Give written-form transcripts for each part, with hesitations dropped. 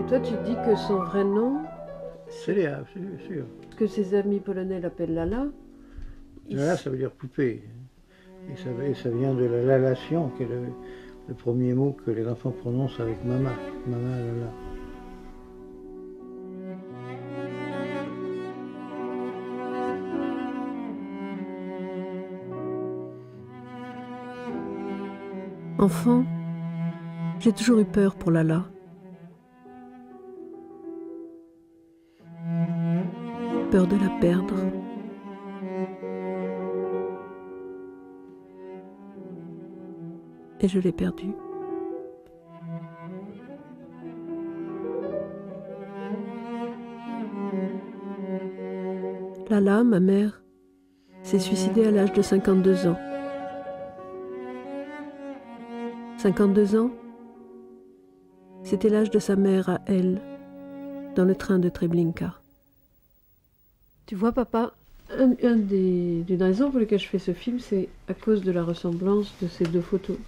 Toi, tu dis que son vrai nom, C'est Léa, c'est sûr. que ses amis polonais l'appellent Lala. Lala, ça veut dire poupée. Et ça vient de la lalation, qui est le premier mot que les enfants prononcent avec mama. Mama, Lala. Enfant, j'ai toujours eu peur pour Lala. Peur de la perdre. Et je l'ai perdue. Lala, ma mère, s'est suicidée à l'âge de 52 ans. 52 ans, c'était l'âge de sa mère à elle, dans le train de Treblinka. Tu vois, papa, une des raisons pour lesquelles je fais ce film, c'est à cause de la ressemblance de ces deux photos.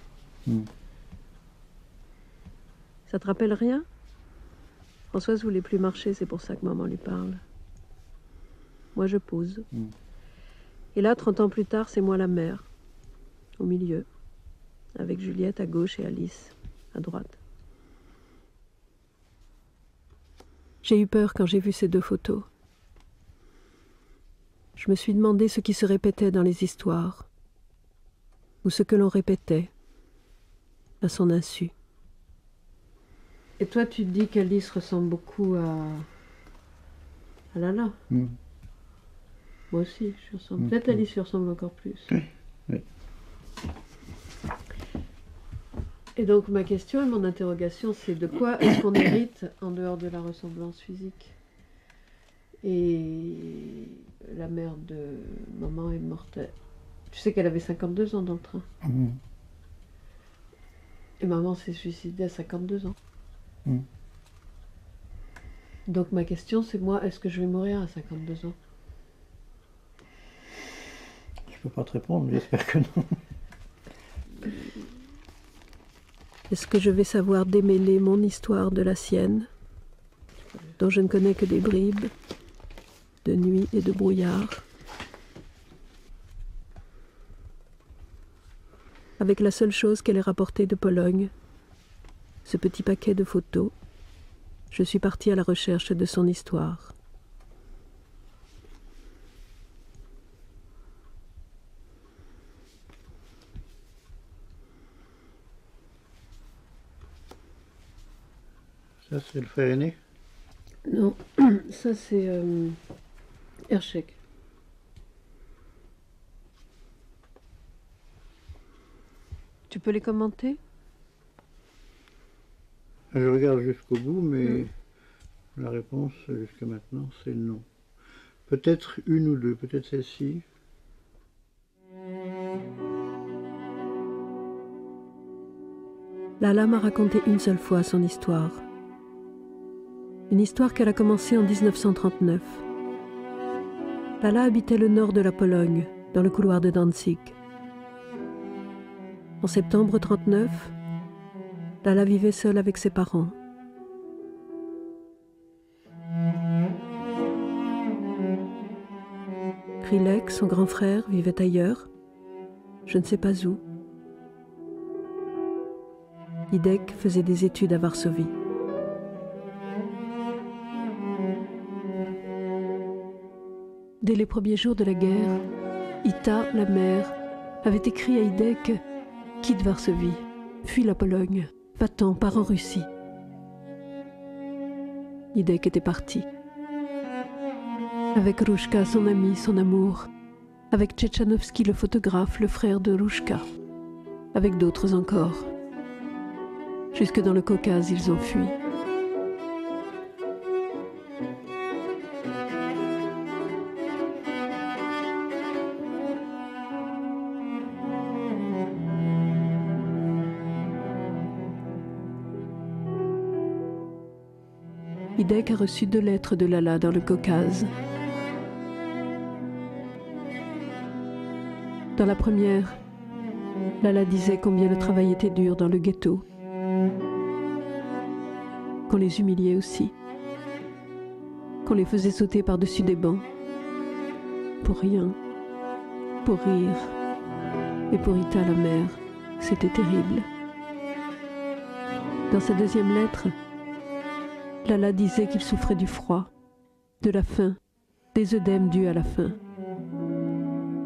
Ça te rappelle rien? Françoise voulait plus marcher, c'est pour ça que maman lui parle. Moi, je pose. Et là, 30 ans plus tard, c'est moi la mère, au milieu, avec Juliette à gauche et Alice à droite. J'ai eu peur quand j'ai vu ces deux photos. Je me suis demandé ce qui se répétait dans les histoires, ou ce que l'on répétait à son insu. Et toi, tu te dis qu'Alice ressemble beaucoup à Lala. Moi aussi, je ressemble. Peut-être Alice lui ressemble encore plus. Oui. Et donc ma question et mon interrogation, c'est de quoi est-ce qu'on hérite en dehors de la ressemblance physique? Et la mère de maman est morte. Tu sais qu'elle avait 52 ans dans le train. Et maman s'est suicidée à 52 ans. Donc ma question, c'est moi, est-ce que je vais mourir à 52 ans? Je peux pas te répondre, mais j'espère que non. Est-ce que je vais savoir démêler mon histoire de la sienne, dont je ne connais que des bribes, de nuit et de brouillard, avec la seule chose qu'elle ait rapportée de Pologne, ce petit paquet de photos? Je suis partie à la recherche de son histoire. Ça, c'est le frère aîné? Non, ça c'est Hershek. Tu peux les commenter? Je regarde jusqu'au bout, mais la réponse jusqu'à maintenant, c'est non. Peut-être une ou deux, peut-être celle-ci. Lala m'a raconté une seule fois son histoire. Une histoire qu'elle a commencée en 1939. Lala habitait le nord de la Pologne, dans le couloir de Danzig. En septembre 1939, Lala vivait seule avec ses parents. Krylek, son grand frère, vivait ailleurs, je ne sais pas où. Idek faisait des études à Varsovie. Dès les premiers jours de la guerre, Ita, la mère, avait écrit à Idek « Quitte Varsovie, fuis la Pologne, va-t'en, pars en Russie ». Idek était parti. Avec Rouchka, son ami, son amour. Avec Tchétchanovski, le photographe, le frère de Rouchka. Avec d'autres encore. Jusque dans le Caucase, ils ont fui. Idek a reçu 2 lettres de Lala dans le Caucase. Dans la première, Lala disait combien le travail était dur dans le ghetto. qu'on les humiliait aussi, qu'on les faisait sauter par-dessus des bancs, pour rien, pour rire. Et pour Ita, la mère, c'était terrible. Dans sa deuxième lettre, Lala disait qu'il souffrait du froid, de la faim, des œdèmes dus à la faim.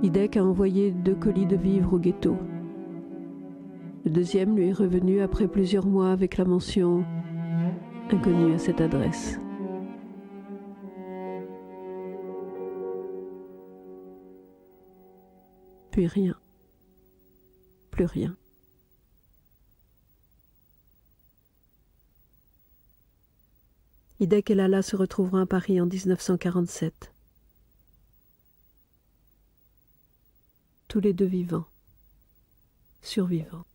Idek a envoyé 2 colis de vivres au ghetto. Le deuxième lui est revenu après plusieurs mois avec la mention « Inconnu à cette adresse ». Puis rien. Plus rien. Idek et Lala se retrouveront à Paris en 1947. Tous les deux vivants, survivants.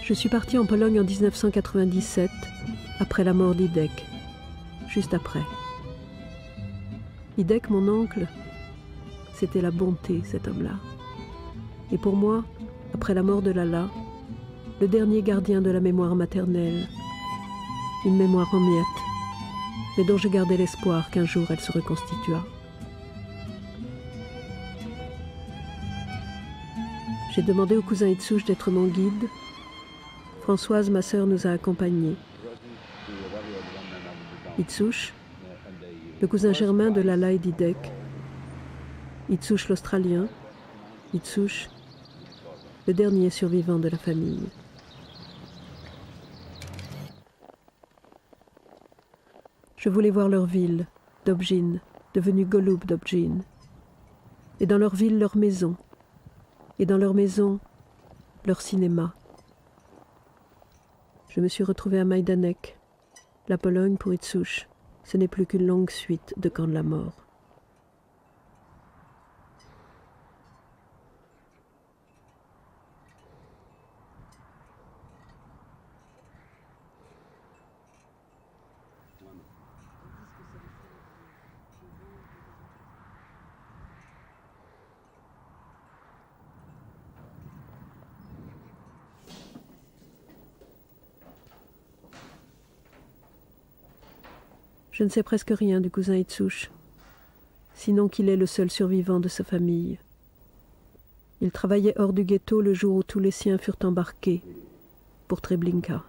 Je suis partie en Pologne en 1997, après la mort d'Idek, juste après. Idek, mon oncle, c'était la bonté, cet homme-là. Et pour moi, après la mort de Lala, le dernier gardien de la mémoire maternelle, une mémoire en miettes, mais dont je gardais l'espoir qu'un jour elle se reconstituât. J'ai demandé au cousin Itsouche d'être mon guide. Françoise, ma sœur, nous a accompagnés. Itsouche, le cousin germain de Lala et d'Idek, Itsouche l'Australien, Itsouche, le dernier survivant de la famille. Je voulais voir leur ville, Dobjin, devenue Golub Dobjin, et dans leur ville, leur maison, et dans leur maison, leur cinéma. Je me suis retrouvée à Majdanek. La Pologne, pour Itsouche, ce n'est plus qu'une longue suite de camps de la mort. Je ne sais presque rien du cousin Itsouche, sinon qu'il est le seul survivant de sa famille. Il travaillait hors du ghetto le jour où tous les siens furent embarqués pour Treblinka.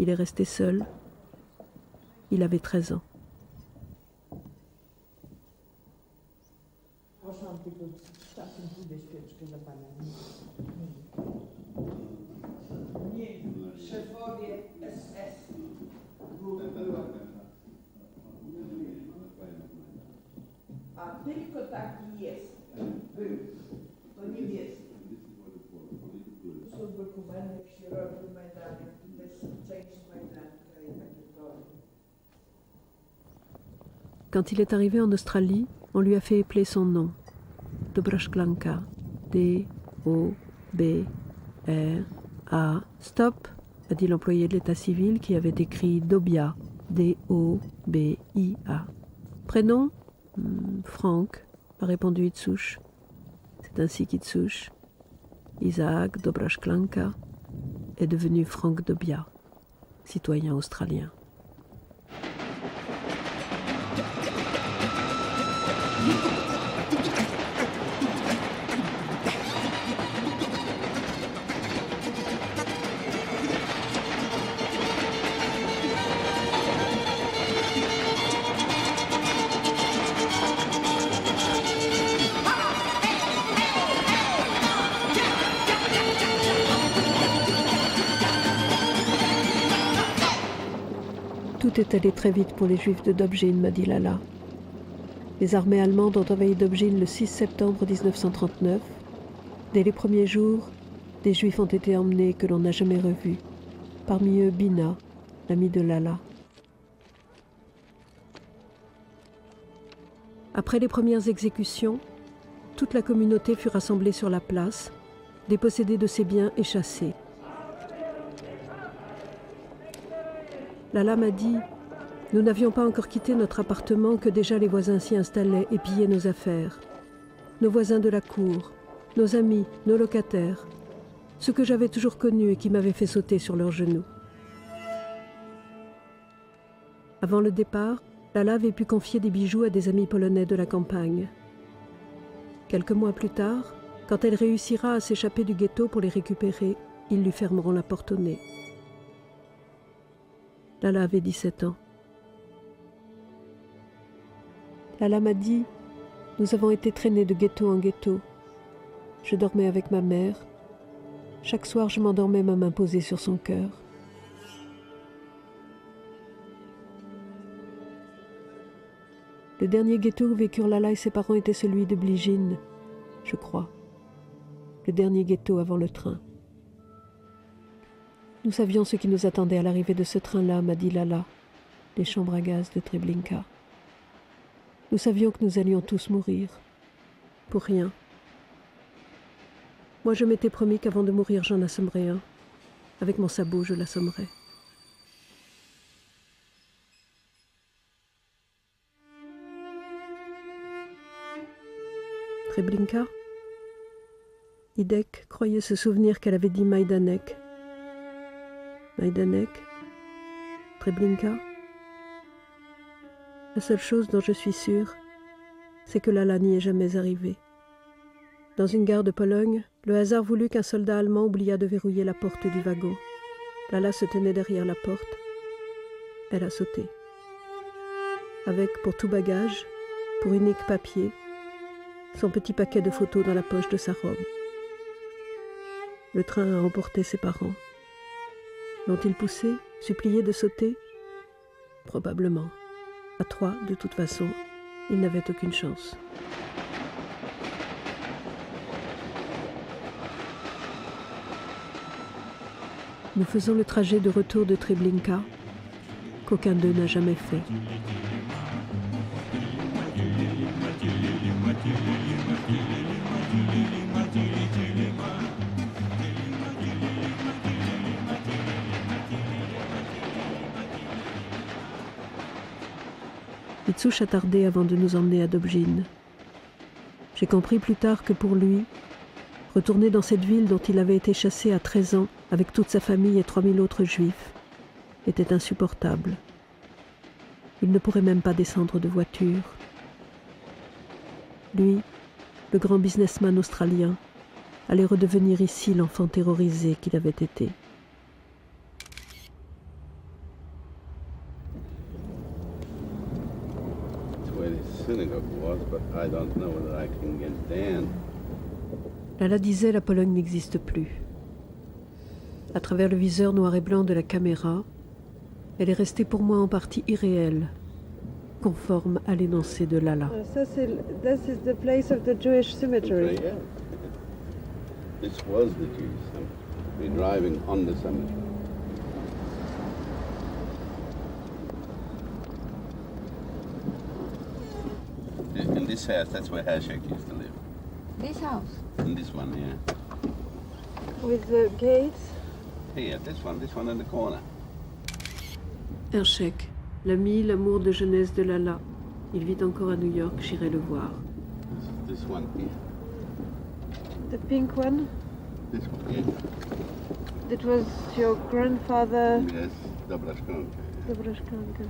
Il est resté seul. Il avait 13 ans. A tylko taki jest. Był. To nie jest. Są dokumenty, jak się robi medale, tutaj są część Majdanka i takie to. Quand il est arrivé en Australie, on lui a fait épeler son nom. Dobraszklanka. D-O-B-R-A. Stop, a dit l'employé de l'état civil qui avait écrit Dobia. D-O-B-I-A. Prénom Franck, a répondu Itsouche. C'est ainsi qu'Itsouche, Isaac Dobraszklanka, est devenu Franck Dobia, citoyen australien. Tout est allé très vite pour les Juifs de Dobjin, m'a dit Lala. Les armées allemandes ont envahi Dobjin le 6 septembre 1939. Dès les premiers jours, Des Juifs ont été emmenés que l'on n'a jamais revus. Parmi eux, Bina, l'amie de Lala. Après les premières exécutions, toute la communauté fut rassemblée sur la place, dépossédée de ses biens et chassée. Lala m'a dit « Nous n'avions pas encore quitté notre appartement que déjà les voisins s'y installaient et pillaient nos affaires. Nos voisins de la cour, nos amis, nos locataires, ceux que j'avais toujours connus et qui m'avaient fait sauter sur leurs genoux. » Avant le départ, Lala avait pu confier des bijoux à des amis polonais de la campagne. Quelques mois plus tard, quand elle réussira à s'échapper du ghetto pour les récupérer, ils lui fermeront la porte au nez. Lala avait 17 ans. Lala m'a dit « Nous avons été traînés de ghetto en ghetto. Je dormais avec ma mère. Chaque soir, je m'endormais ma main posée sur son cœur. Le dernier ghetto où vécurent Lala et ses parents était celui de Bligine, je crois. Le dernier ghetto avant le train. Nous savions ce qui nous attendait à l'arrivée de ce train-là, m'a dit Lala, les chambres à gaz de Treblinka. Nous savions que nous allions tous mourir. Pour rien. Moi, je m'étais promis qu'avant de mourir, j'en assommerais un. Avec mon sabot, je l'assommerais. Treblinka. Idek croyait se souvenir qu'elle avait dit Majdanek. Majdanek. Treblinka. La seule chose dont je suis sûre, c'est que Lala n'y est jamais arrivée. Dans une gare de Pologne, le hasard voulut qu'un soldat allemand oubliât de verrouiller la porte du wagon. Lala se tenait derrière la porte. Elle a sauté. Avec, pour tout bagage, pour unique papier, son petit paquet de photos dans la poche de sa robe. Le train a emporté ses parents. L'ont-ils poussé, supplié de sauter? Probablement. À 3, de toute façon, ils n'avaient aucune chance. Nous faisons le trajet de retour de Treblinka, qu'aucun d'eux n'a jamais fait. Itsush a tardé avant de nous emmener à Dobjin. J'ai compris plus tard que pour lui, retourner dans cette ville dont il avait été chassé à 13 ans avec toute sa famille et 3000 autres juifs était insupportable. Il ne pourrait même pas descendre de voiture. Lui, le grand businessman australien, allait redevenir ici l'enfant terrorisé qu'il avait été. Lala disait la Pologne n'existe plus. À travers le viseur noir et blanc de la caméra, elle est restée pour moi en partie irréelle, conforme à l'énoncé de Lala. Ça, this is the place of the Jewish cemetery. Yeah. This was the Jewish cemetery. We're driving on the cemetery. In this house, that's where Hashek used to live. This house? In this one, yeah. With the gates? Here, this one in the corner. Hershek, l'ami, l'amour de jeunesse de Lala. Il vit encore à New York, j'irai le voir. This one here. The pink one? This one here. That was your grandfather, Yes, Dobrashkanka. Dobrashkanka.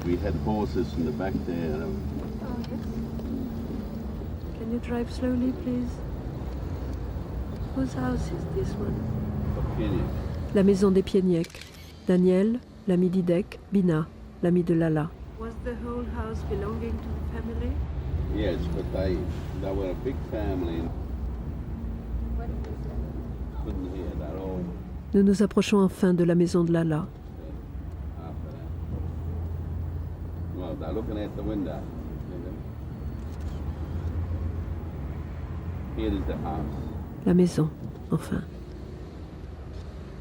We had horses in the back there. Can you drive slowly, please? Whose house is this one? Opinion. La maison des Pieniek. Daniel, l'ami d'Idek, Bina, l'ami de Lala. Was the whole house belonging to the family? Yes, but they were a big family. Couldn't hear that all. Nous nous approchons enfin de la maison de Lala. After that. Well, they're looking at the window. Here is the house. La maison, enfin.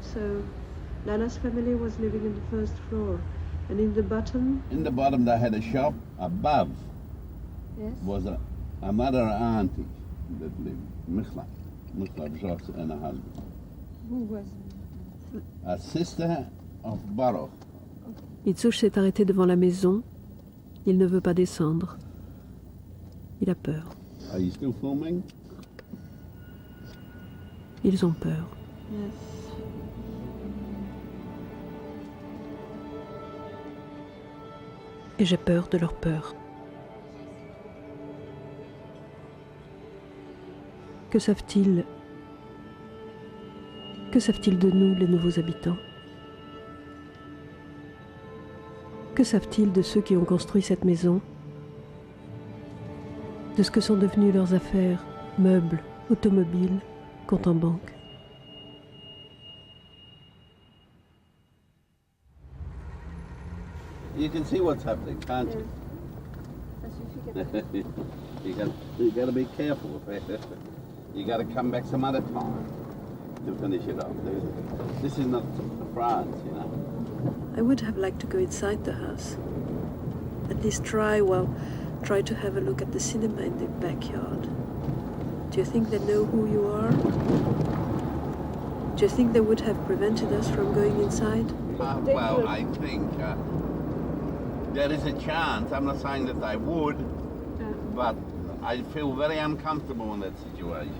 So, Lala's family was living in the first floor, and in the bottom? In the bottom they had a shop. Above Yes. was another auntie that lived, Michla Bjork and her husband. Who was? A sister of Baruch. Itsush s'est arrêté devant la maison. Il ne veut pas descendre. Il a peur. Are you still filming? Ils ont peur. Yes. Et j'ai peur de leur peur. Que savent-ils? Que savent-ils de nous, les nouveaux habitants? Que savent-ils de ceux qui ont construit cette maison? De ce que sont devenues leurs affaires, meubles, automobiles, comptes en banque? You can see what's happening, can't you? You got to be careful. You got to come back some other time to finish it off. This is not France, you know. I would have liked to go inside the house. At least try to have a look at the cinema in the backyard. Do you think they know who you are? Do you think they would have prevented us from going inside? Well, I think there is a chance. I'm not saying that I would, but I feel very uncomfortable in that situation.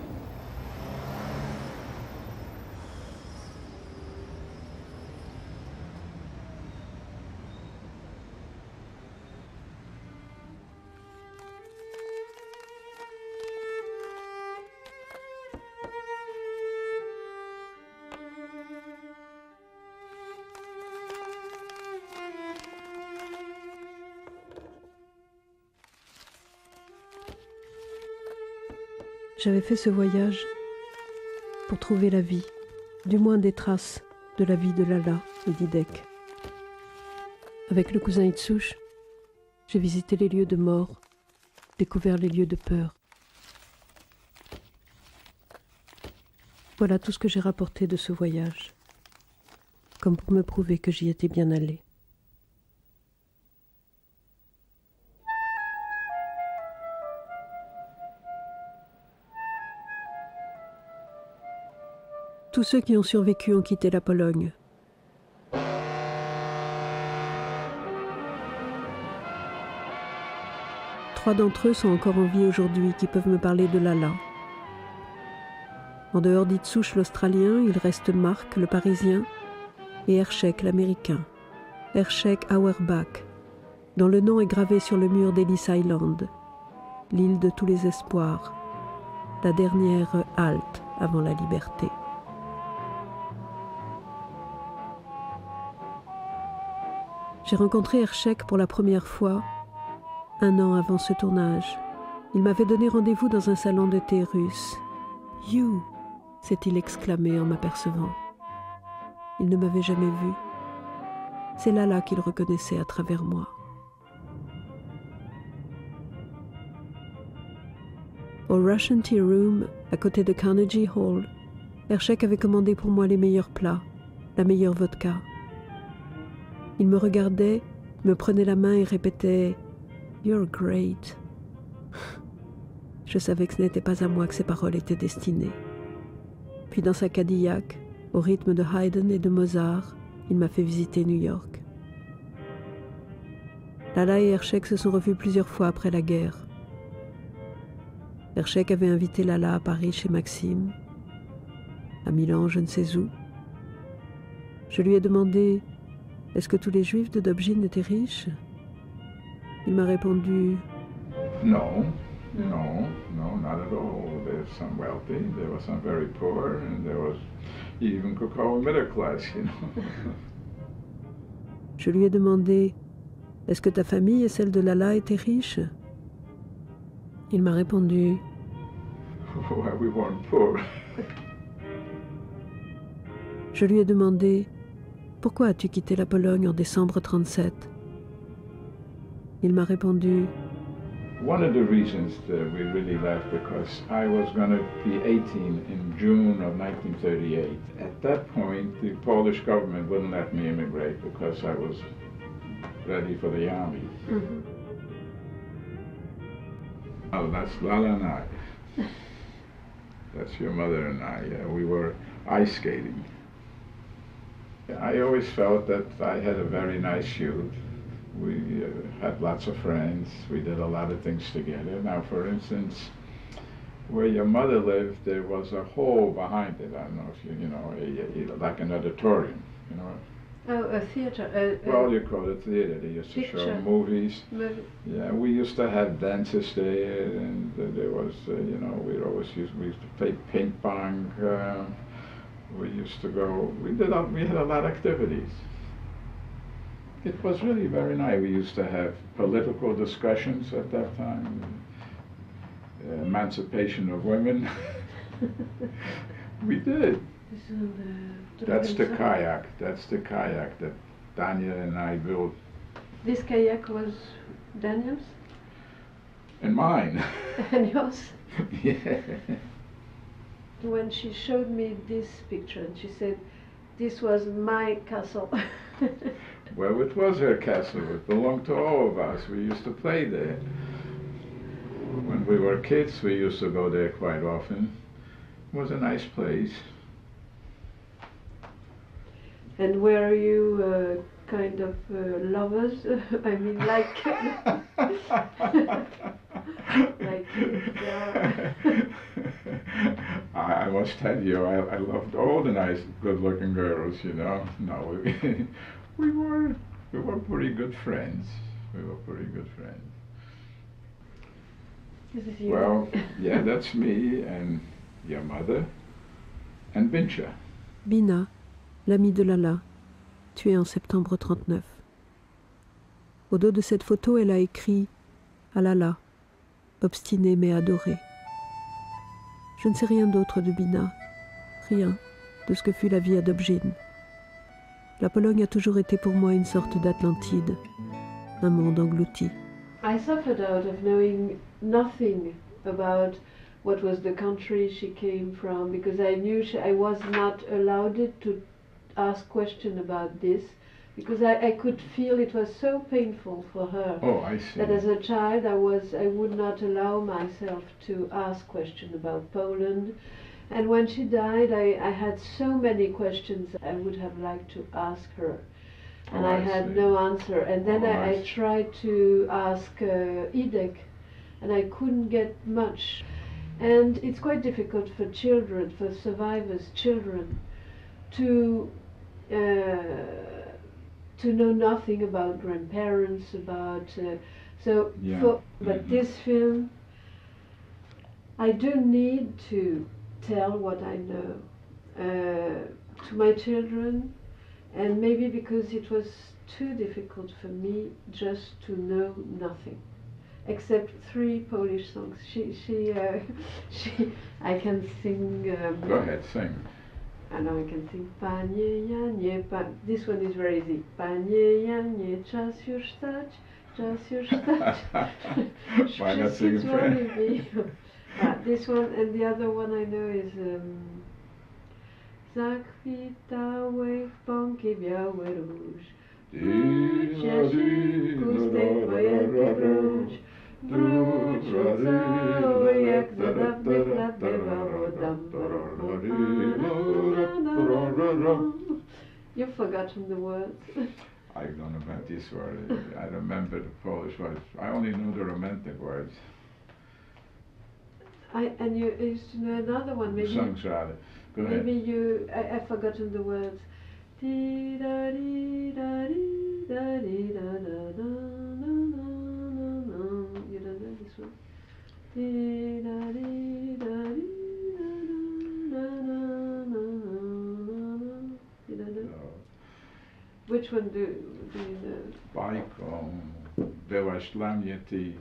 J'avais fait ce voyage pour trouver la vie, du moins des traces de la vie de Lala et d'Hidek. Avec le cousin Itsush, j'ai visité les lieux de mort, découvert les lieux de peur. Voilà tout ce que j'ai rapporté de ce voyage, comme pour me prouver que j'y étais bien allé. Tous ceux qui ont survécu ont quitté la Pologne. Trois d'entre eux sont encore en vie aujourd'hui qui peuvent me parler de Lala. En dehors d'Itsush l'Australien, il reste Mark le Parisien et Hershek l'Américain, Hershek Auerbach, dont le nom est gravé sur le mur d'Ellis Island, l'île de tous les espoirs, la dernière halte avant la liberté. J'ai rencontré Hershek pour la première fois 1 an avant ce tournage. Il m'avait donné rendez-vous dans un salon de thé russe. « You !» s'est-il exclamé en m'apercevant. Il ne m'avait jamais vu. C'est Lala qu'il reconnaissait à travers moi. Au Russian Tea Room, à côté de Carnegie Hall, Hershek avait commandé pour moi les meilleurs plats, la meilleure vodka. Il me regardait, me prenait la main et répétait « You're great ». Je savais que ce n'était pas à moi que ces paroles étaient destinées. Puis dans sa Cadillac, au rythme de Haydn et de Mozart, il m'a fait visiter New York. Lala et Hershek se sont revus plusieurs fois après la guerre. Hershek avait invité Lala à Paris chez Maxime, à Milan, je ne sais où. Je lui ai demandé « Est-ce que tous les juifs de Dobjin étaient riches ?» Il m'a répondu « No, not at all. There's some wealthy, there was some very poor, and there was, you even could call a middle class, you know. » Je lui ai demandé « Est-ce que ta famille et celle de Lala étaient riches ?» Il m'a répondu Well, we weren't poor. Je lui ai demandé « Pourquoi as-tu quitté la Pologne en décembre 1937 ?» Il m'a répondu One of the reasons that we really left because I was going to be 18 in June of 1938. At that point, the Polish government wouldn't let me immigrate because I was ready for the army. Mhm. Oh, that's Lala and I. That's your mother and I. We were ice skating. I always felt that I had a very nice youth. We had lots of friends. We did a lot of things together. Now, for instance, where your mother lived, there was a hall behind it. I don't know if you know, like an auditorium, you know. Oh, a theater. Well, you call it theater. They used to show movies. Yeah, we used to have dances there, and there was, you know, we used to play ping pong. We used to go. We had a lot of activities. It was really very nice. We used to have political discussions at that time, emancipation of women. We did. That's the kayak. That's the kayak that Daniel and I built. This kayak was Daniel's? And mine. And yours? Yeah. When she showed me this picture, and she said, "This was my castle." Well, it was her castle. It belonged to all of us. We used to play there. When we were kids, we used to go there quite often. It was a nice place. And were you kind of lovers? I mean, like... like, yeah. I must tell you, I loved all the nice, good-looking girls, you know. No, we were pretty good friends. We were pretty good friends. This is you. Well, yeah, that's me and your mother and Bincha. Bina, l'amie de Lala, tuée en septembre 39. Au dos de cette photo, elle a écrit « À Lala, obstinée mais adorée ». Je ne sais rien d'autre de Bina, rien de ce que fut la vie à Dobrzyn. La Pologne a toujours été pour moi une sorte d'Atlantide, un monde englouti. I suffered out of knowing nothing about what was the country she came from, because I knew I was not allowed to ask questions about this, because I could feel it was so painful for her. Oh, I see. That as a child I would not allow myself to ask questions about Poland. And when she died, I had so many questions I would have liked to ask her. And I had no answer. And then I tried to ask Idek, and I couldn't get much. And it's quite difficult for children, for survivors' children, to know nothing about grandparents, about but this film, I do need to tell what I know to my children, and maybe because it was too difficult for me just to know nothing, except 3 Polish songs. I can sing. Go ahead, sing. I know I can sing Panie Janie, this one is very easy. Panie Janie, czas już stać, czas już stać. Why not sing in French? This one, and the other one I know is Zakwitały w pąki biały róż. Wróć, Jasiu, z tej wojenki wróć. Wróć, cały jak za dawnych lat bywało. You've forgotten the words. I don't remember these words. I remember the Polish words. I only know the romantic words. And you used to know another one, maybe. Songs rather. Go ahead. Maybe I've forgotten the words. You don't know this one? You don't know? No. Which one do you know? Bajką byłaś dla mnie ty.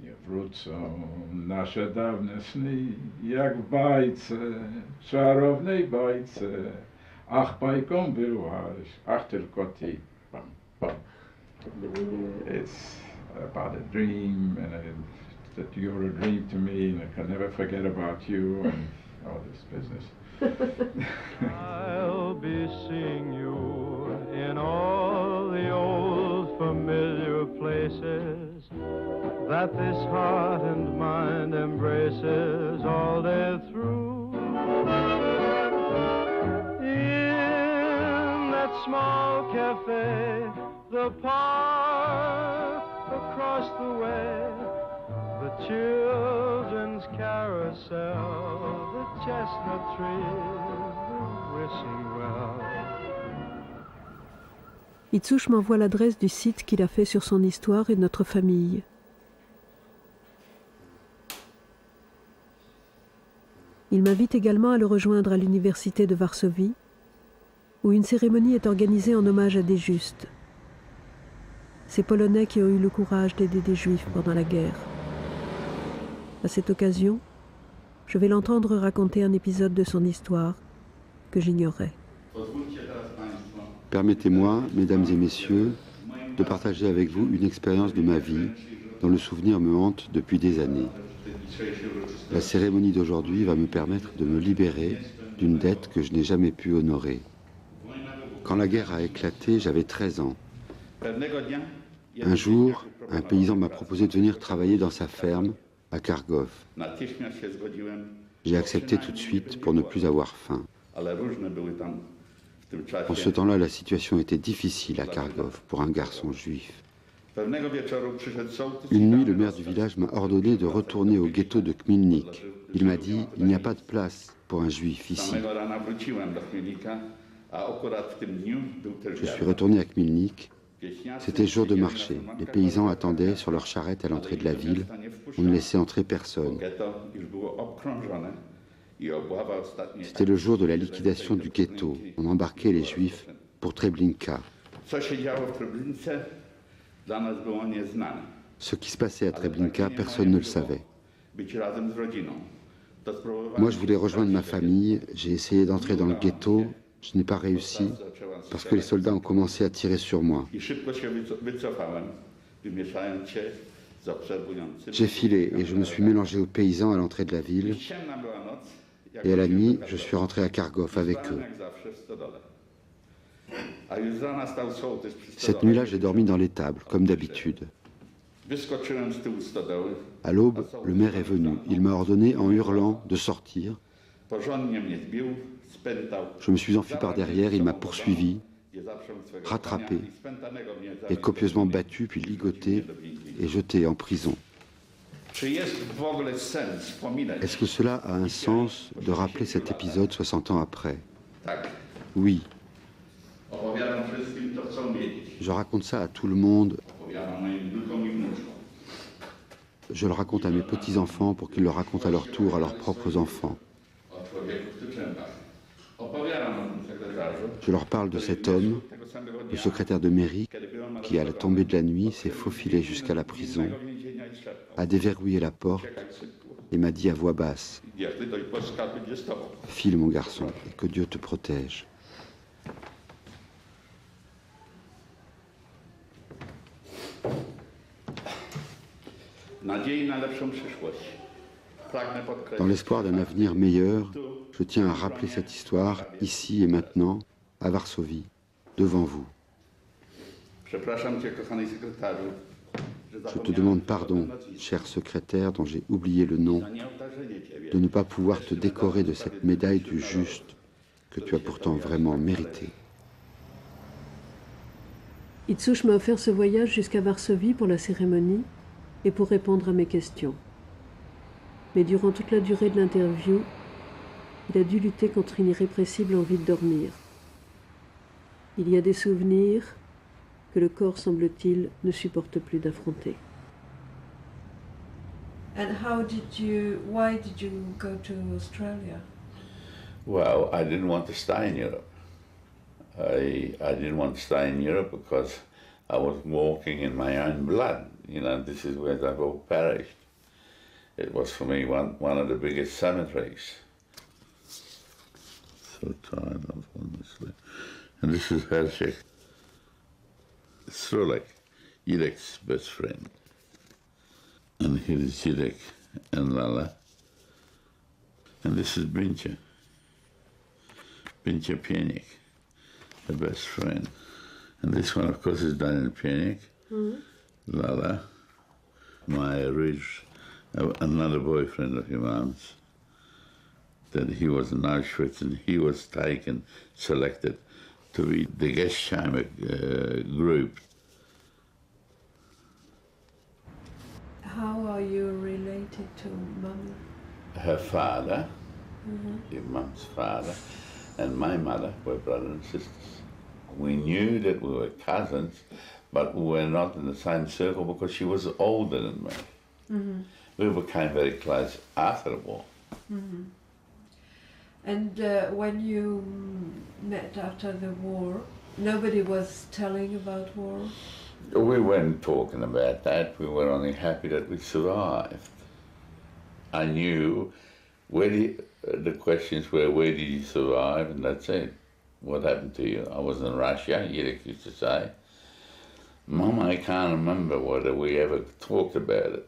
Nie wrócą nasze dawne sny, jak w bajce, czarownej bajce. Ach, bajką byłaś, ach, tylko ty. Pam, pam. It's about a dream, and that you're a dream to me, and I can never forget about you, and all this business. I'll be seeing you in all the old familiar places that this heart and mind embraces all day through. In that small cafe, the park across the way, the children's carousel, the chestnut trees, the wishing well. Itsush m'envoie l'adresse du site qu'il a fait sur son histoire et notre famille. Il m'invite également à le rejoindre à l'université de Varsovie, où une cérémonie est organisée en hommage à des Justes, ces Polonais qui ont eu le courage d'aider des Juifs pendant la guerre. À cette occasion, je vais l'entendre raconter un épisode de son histoire que j'ignorais. Permettez-moi, mesdames et messieurs, de partager avec vous une expérience de ma vie dont le souvenir me hante depuis des années. La cérémonie d'aujourd'hui va me permettre de me libérer d'une dette que je n'ai jamais pu honorer. Quand la guerre a éclaté, j'avais 13 ans. Un jour, un paysan m'a proposé de venir travailler dans sa ferme à Kharkov. J'ai accepté tout de suite pour ne plus avoir faim. En ce temps-là, la situation était difficile à Kharkov pour un garçon juif. Une nuit, le maire du village m'a ordonné de retourner au ghetto de Khmelnyk. Il m'a dit « Il n'y a pas de place pour un juif ici ». Je suis retourné à Khmelnyk. C'était jour de marché. Les paysans attendaient sur leur charrette à l'entrée de la ville. On ne laissait entrer personne. C'était le jour de la liquidation du ghetto. On embarquait les Juifs pour Treblinka. Ce qui se passait à Treblinka, personne ne le savait. Moi, je voulais rejoindre ma famille. J'ai essayé d'entrer dans le ghetto. Je n'ai pas réussi parce que les soldats ont commencé à tirer sur moi. J'ai filé et je me suis mélangé aux paysans à l'entrée de la ville. Et à la nuit, je suis rentré à Kharkov avec eux. Cette nuit-là, j'ai dormi dans l'étable, comme d'habitude. À l'aube, le maire est venu. Il m'a ordonné, en hurlant, de sortir. Je me suis enfui par derrière, il m'a poursuivi, rattrapé, et copieusement battu, puis ligoté et jeté en prison. Est-ce que cela a un sens de rappeler cet épisode 60 ans après? Oui. Je raconte ça à tout le monde. Je le raconte à mes petits-enfants pour qu'ils le racontent à leur tour à leurs propres enfants. Je leur parle de cet homme, le secrétaire de mairie, qui à la tombée de la nuit s'est faufilé jusqu'à la prison, a déverrouillé la porte et m'a dit à voix basse « File mon garçon, et que Dieu te protège ». Dans l'espoir d'un avenir meilleur, je tiens à rappeler cette histoire, ici et maintenant, à Varsovie, devant vous. Je te demande pardon, cher secrétaire dont j'ai oublié le nom, de ne pas pouvoir te décorer de cette médaille du juste que tu as pourtant vraiment méritée. Itsush m'a offert ce voyage jusqu'à Varsovie pour la cérémonie et pour répondre à mes questions. Mais durant toute la durée de l'interview, il a dû lutter contre une irrépressible envie de dormir. Il y a des souvenirs que le corps, semble-t-il, ne supporte plus d'affronter. And why did you go to Australia? Well, I didn't want to stay in Europe. I didn't want to stay in Europe because I was walking in my own blood. You know, this is where they've all perished. It was for me one of the biggest cemeteries. So tired, I'm falling asleep. And this is Hershey. Srulek, Irek's best friend. And here is Jirek and Lala. And this is Bintje. Bintje Pienik, the best friend. And this one, of course, is Daniel Pienik. Lala, Maya Ridge, another boyfriend of Imam's, that he was in Auschwitz and he was taken, selected to be the Gestheimer group. How are you related to Mama? Her father, Imam's father, and my mother were brothers and sisters. We knew that we were cousins, but we were not in the same circle because she was older than me. We became very close after the war. And when you met after the war, nobody was telling about war? We weren't talking about that. We were only happy that we survived. I knew the questions were, where did you survive? And that's it. What happened to you? I was in Russia, Jirek used to say. Mom, I can't remember whether we ever talked about it.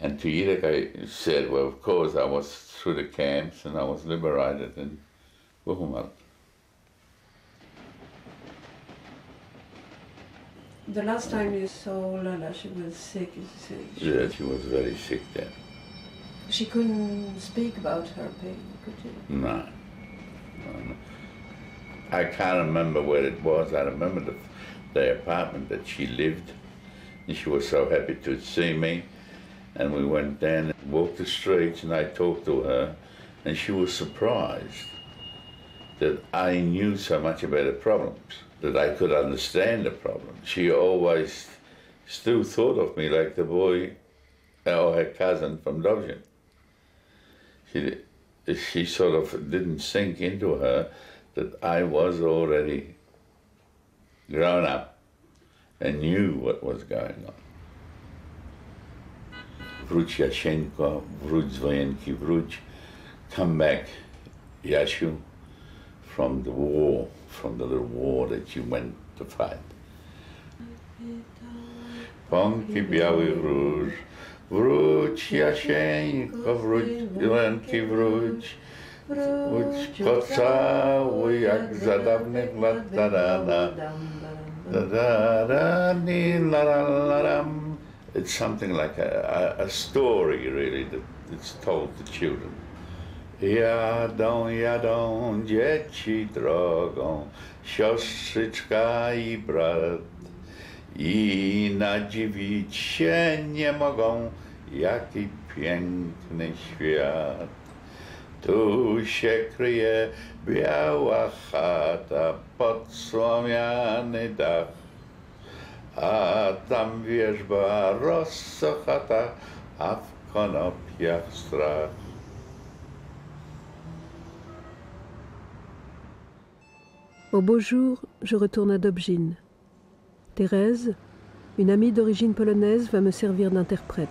And to Jirek I said, well, of course, I was through the camps and I was liberated in Buchenwald. The last time you saw Lala, she was sick, you said? Yeah, she was very sick then. She couldn't speak about her pain, could you? No. I can't remember where it was. I remember the apartment that she lived. And she was so happy to see me. And we went down and walked the streets and I talked to her. And she was surprised that I knew so much about the problems, that I could understand the problems. She always still thought of me like the boy or her cousin from Dobzhin. She sort of didn't sink into her that I was already grown up and knew what was going on. Vruch Yashenko, vruch Zvoyenki, vruch, come back, Yashu, from the war, from the little war that you went to fight. Ponki biały róż, wróć Jasieńko, wróć Zwojenki, wróć, wróć pocałuj jak za dawnych lat, It's something like a story, really, that it's told to children. Jadą dzieci drogą, siostrzyczka i brat, i nadziwić się nie mogą, jaki piękny świat. Tu się kryje biała chata, pod słomiany dach, a tam wierzba rozsochata, a w konopiach strach. Au beau jour, je retourne à Dobzhin. Thérèse, une amie d'origine polonaise, va me servir d'interprète.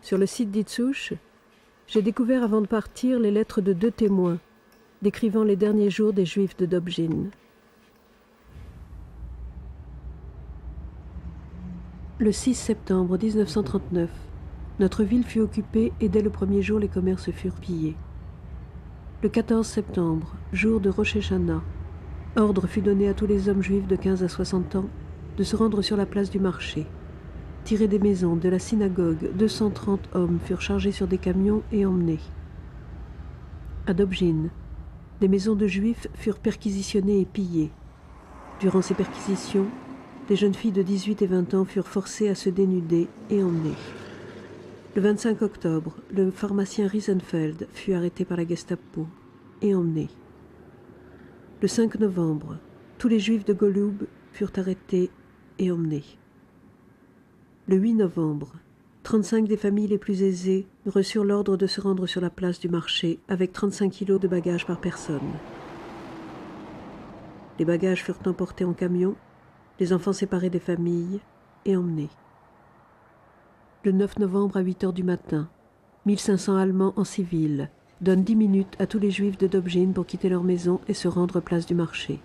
Sur le site d'Itsush, j'ai découvert avant de partir les lettres de 2 témoins, décrivant les derniers jours des Juifs de Dobzhin. Le 6 septembre 1939, notre ville fut occupée et dès le premier jour, les commerces furent pillés. Le 14 septembre, jour de Rosh Hashanah, ordre fut donné à tous les hommes juifs de 15 à 60 ans de se rendre sur la place du marché. Tirés des maisons, de la synagogue, 230 hommes furent chargés sur des camions et emmenés. À Dobzhin, des maisons de juifs furent perquisitionnées et pillées. Durant ces perquisitions, des jeunes filles de 18 et 20 ans furent forcées à se dénuder et emmenées. Le 25 octobre, le pharmacien Riesenfeld fut arrêté par la Gestapo et emmené. Le 5 novembre, tous les juifs de Goloub furent arrêtés et emmenés. Le 8 novembre, 35 des familles les plus aisées reçurent l'ordre de se rendre sur la place du marché avec 35 kilos de bagages par personne. Les bagages furent emportés en camion, les enfants séparés des familles et emmenés. Le 9 novembre à 8 heures du matin, 1500 Allemands en civil donnent 10 minutes à tous les Juifs de Dobzhin pour quitter leur maison et se rendre place du marché.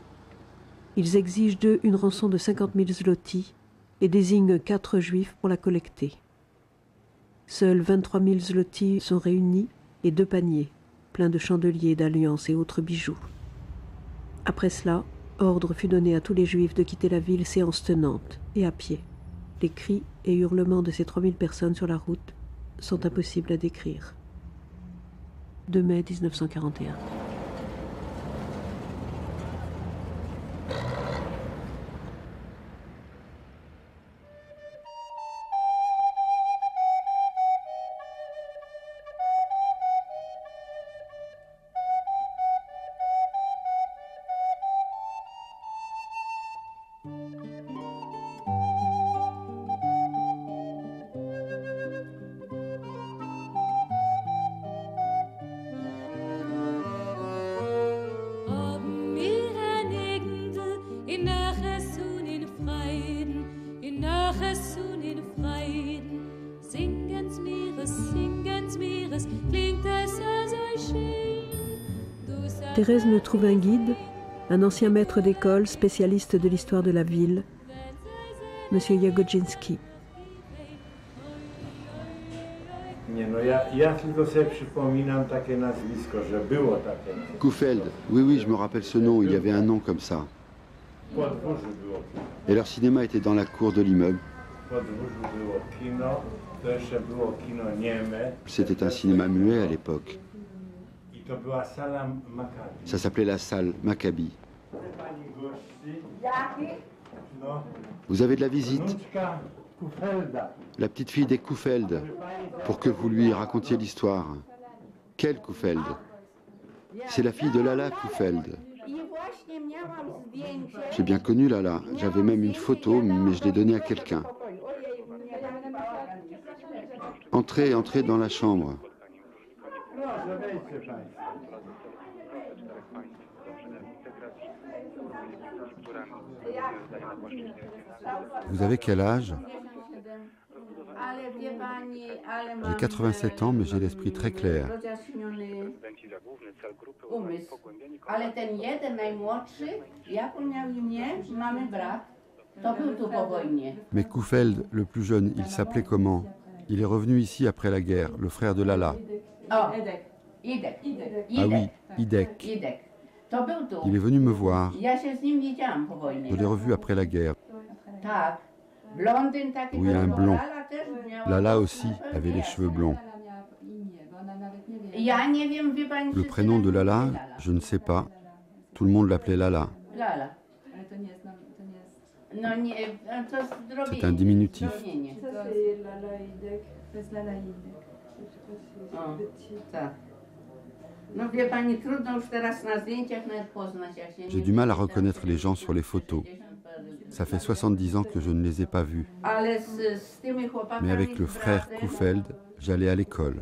Ils exigent d'eux une rançon de 50 000 zlotys, et désigne 4 juifs pour la collecter. Seuls 23 000 zlotys sont réunis et 2 paniers, pleins de chandeliers, d'alliances et autres bijoux. Après cela, ordre fut donné à tous les juifs de quitter la ville séance tenante et à pied. Les cris et hurlements de ces 3000 personnes sur la route sont impossibles à décrire. 2 mai 1941. Thérèse me trouve un guide, un ancien maître d'école spécialiste de l'histoire de la ville, M. Jagodzinski. Koufeld, oui, je me rappelle ce nom, il y avait un nom comme ça. Et leur cinéma était dans la cour de l'immeuble. C'était un cinéma muet à l'époque. Ça s'appelait la salle Maccabi. Vous avez de la visite? La petite fille des Koufeld, pour que vous lui racontiez l'histoire. Quelle Koufeld? C'est la fille de Lala Koufeld. J'ai bien connu Lala. J'avais même une photo, mais je l'ai donnée à quelqu'un. Entrez dans la chambre. Vous avez quel âge? J'ai 87 ans, mais j'ai l'esprit très clair. Mais Koufeld, le plus jeune, il s'appelait comment? Il est revenu ici après la guerre, le frère de Lala. Ah oui, Idek. Il est venu me voir. Je l'ai revu après la guerre. Oui, un blond. Lala aussi avait les cheveux blonds. Le prénom de Lala, je ne sais pas. Tout le monde l'appelait Lala. C'est un diminutif. J'ai du mal à reconnaître les gens sur les photos. Ça fait 70 ans que je ne les ai pas vus. Mais avec le frère Koufeld, j'allais à l'école.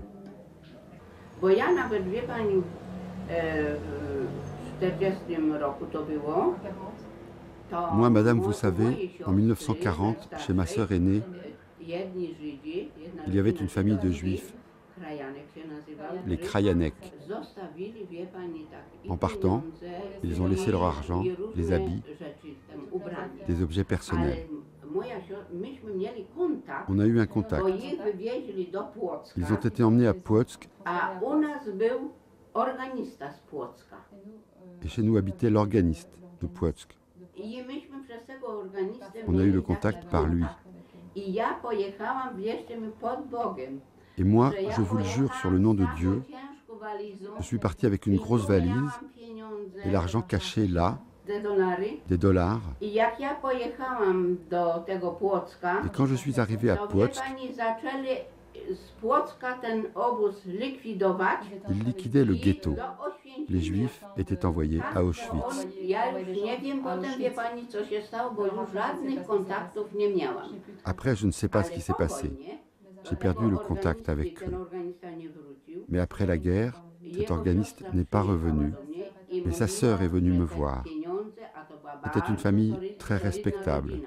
Moi, madame, vous savez, en 1940, chez ma sœur aînée, il y avait une famille de juifs, les Krayanek. En partant, ils ont laissé leur argent, les habits, des objets personnels. On a eu un contact. Ils ont été emmenés à Płock. Et chez nous habitait l'organiste de Płock. On a eu le contact par lui. Et moi, je vous le jure sur le nom de Dieu, je suis parti avec une grosse valise et l'argent caché là, des dollars. Et quand je suis arrivé à Płock, ils liquidaient le ghetto. Les Juifs étaient envoyés à Auschwitz. Après, je ne sais pas ce qui s'est passé. J'ai perdu le contact avec eux. Mais après la guerre, cet organiste n'est pas revenu. Mais sa sœur est venue me voir. C'était une famille très respectable.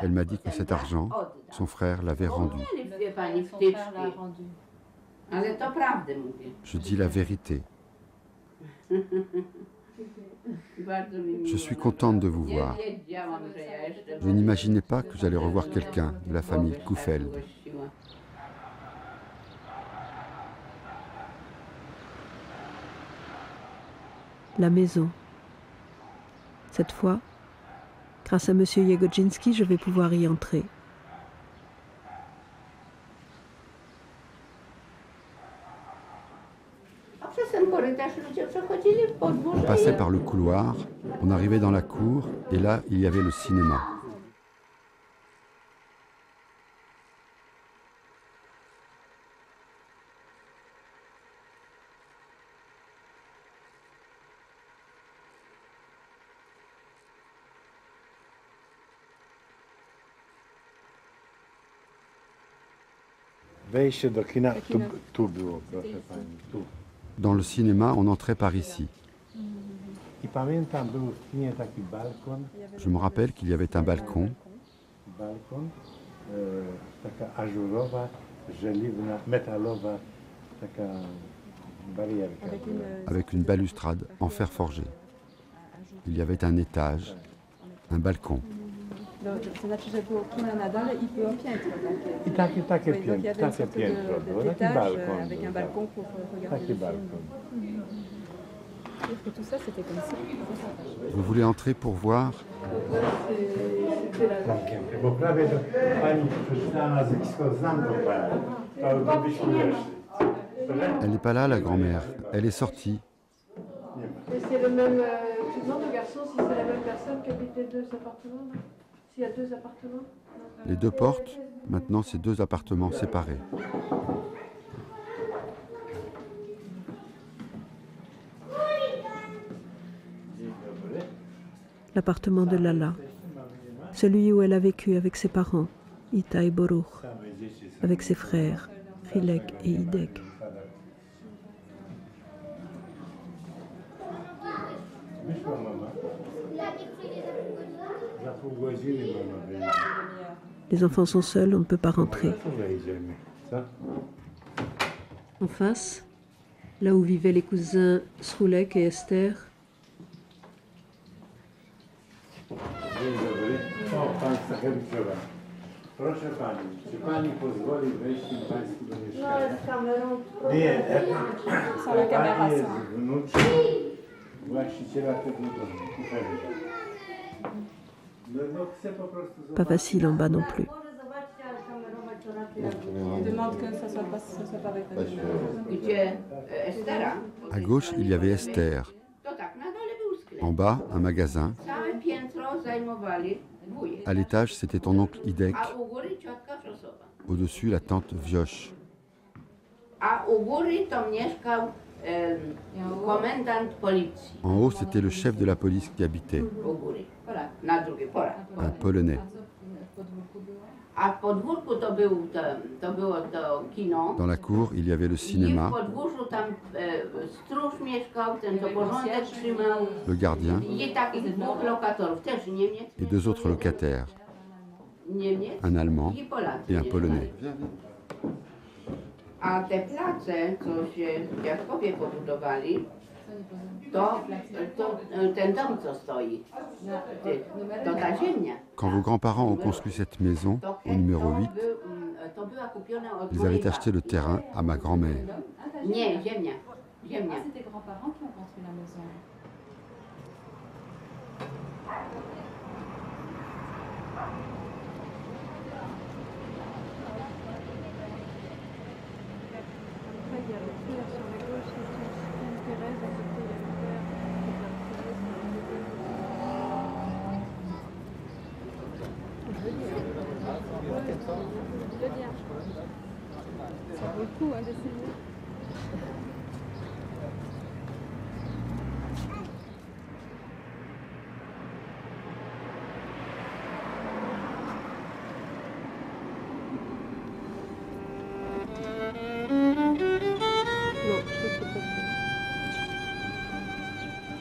Elle m'a dit que cet argent, son frère l'avait rendu. Je dis la vérité. Je suis contente de vous voir. Je n'imaginais pas que j'allais revoir quelqu'un de la famille Kuffeld. La maison. Cette fois, grâce à M. Jegoczynski, je vais pouvoir y entrer. On passait par le couloir, on arrivait dans la cour, et là, il y avait le cinéma. Dans le cinéma, on entrait par ici. Je me rappelle qu'il y avait un balcon. Avec une balustrade en fer forgé. Il y avait un étage, un balcon. To znaczy, że było kino na dole i było piętro takie. I takie Donc il y avait une sorte piętro było, taki d'étage balkon. avec un balcon pour regarder Taki le film. balkon. Est-ce que tout ça c'était comme ça? Vous voulez entrer pour voir? Bo prawie to pani przeczytała nazwisko, znam to pani. To byśmy weszli. Elle n'est pas là, la grand-mère. Elle est sortie. C'est le même. Tu demandes au garçon si c'est la même personne qui habite les deux appartements. S'il y a deux appartements. Les deux portes, maintenant c'est deux appartements séparés. L'appartement de Lala. Celui où elle a vécu avec ses parents, Ita et Boruch, avec ses frères, Rilek et Idek. Les enfants sont seuls, on ne peut pas rentrer. En face, là où vivaient les cousins Srulek et Esther, Proszę pani, czy pani pozwoli wejść tym państwu do mieszkania? Nie, pani jest wnuczką właściciela tego domu. No chcę po prostu zobaczyć. pas facile en bas non plus. Demande que ça soit pas avec la caméra. À gauche, il y avait Esther. En bas, un magasin. À l'étage, c'était ton oncle Idek. Au-dessus, la tante Wioś. En haut, c'était le chef de la police qui habitait. Un Polonais. Dans la cour, il y avait le cinéma, le gardien et deux autres locataires, un Allemand et un Polonais. A te place, co się dziadkowie pobudowali, to ten dom, co stoi, to ta ziemia. Quand vos grands-parents ont construit cette maison, au numéro 8, ils avaient acheté le terrain à ma grand-mère. Nie, ziemia. Ziemia. C'est tes grands-parents qui ont construit la maison. Ça vaut le coup d'essayer.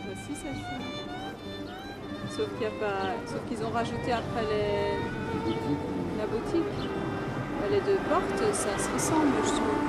Voici celle-ci. Sauf qu'ils ont rajouté après la boutique. Les deux portes, ça se ressemble, je trouve.